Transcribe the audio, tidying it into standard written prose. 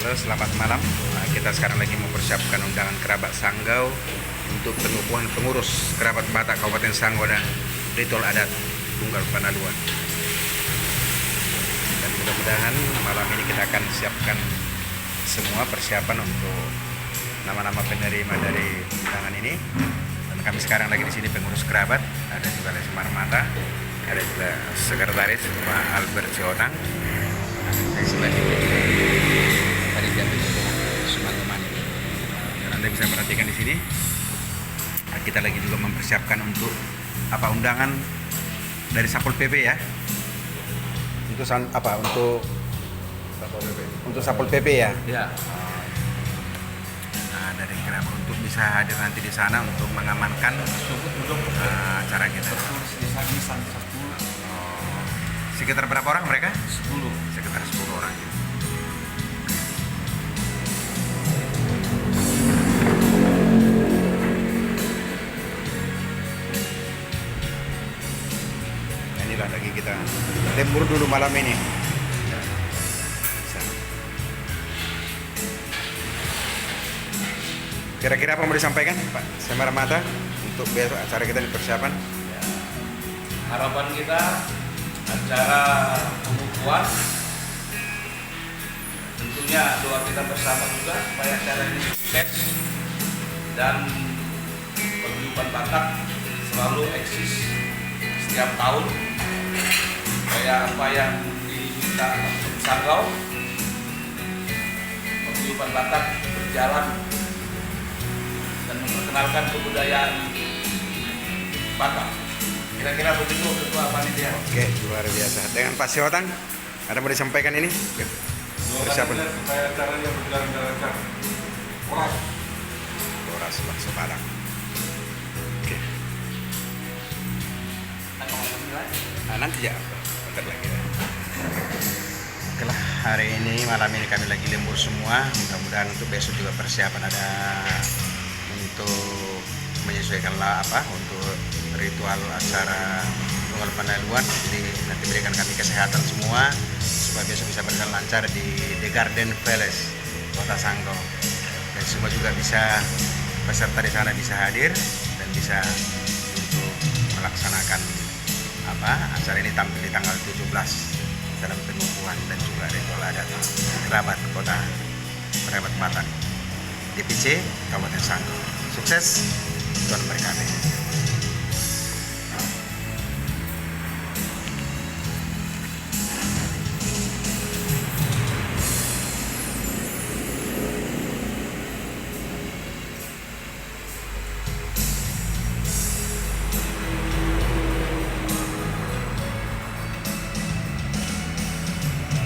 Halo, selamat malam. Kita sekarang lagi mempersiapkan undangan kerabat Sanggau untuk pengukuhan pengurus kerabat Batak Kabupaten Sanggau dan ritual adat Tunggal Panaluan. Dan mudah-mudahan malam ini kita akan siapkan semua persiapan untuk nama-nama penerima dari undangan ini. Dan kami sekarang lagi di sini pengurus kerabat, ada juga Lesmar Mata, ada juga sekretaris Pak Albert Ciotang. Saya sebagai panitia teman-teman. Dan Anda bisa perhatikan di sini. Kita lagi juga mempersiapkan untuk undangan dari Sapol PP ya. Untuk Untuk Sapol PP ya. Ya. Nah, dari kerabat untuk bisa hadir nanti di sana untuk mengamankan acara kita. Sekitar berapa orang mereka? 10. Sekitar 10 orang. Nah, inilah lagi kita lembur dulu malam ini. Kira-kira apa mau disampaikan Pak Semar Mata untuk besok acara kita di persiapan? Ya. Harapan kita acara pengukuhan, tentunya doa kita bersama juga supaya acara ini sukses dan paguyuban Batak selalu eksis setiap tahun, supaya apa yang diminta Sanggau, paguyuban Batak berjalan dan memperkenalkan kebudayaan Batak. Kira-kira begitu Ketua Panitia. Oke, luar biasa. Dengan Pak Siotang, ada mau disampaikan ini? Persiapan. Supaya acaranya berjalan dengan lancar. Boras Bakso Padang. Oke. Nanti ya, bentar lagi ya. Okelah, hari ini malam ini kami lagi lembur semua. Mudah-mudahan untuk besok juga persiapan ada untuk menyesuaikanlah untuk ritual acara Tunggal Panaluan. Jadi nanti berikan kami kesehatan semua supaya besok bisa berjalan lancar di The Garden Palace Kota Sanggau, dan semua juga bisa peserta di sana bisa hadir dan bisa untuk melaksanakan acara ini tampil di tanggal 17 dalam pengukuhan dan juga ritual adat kerabat Batak DPC Kabupaten Sanggau. Sukses, Tuhan berkati.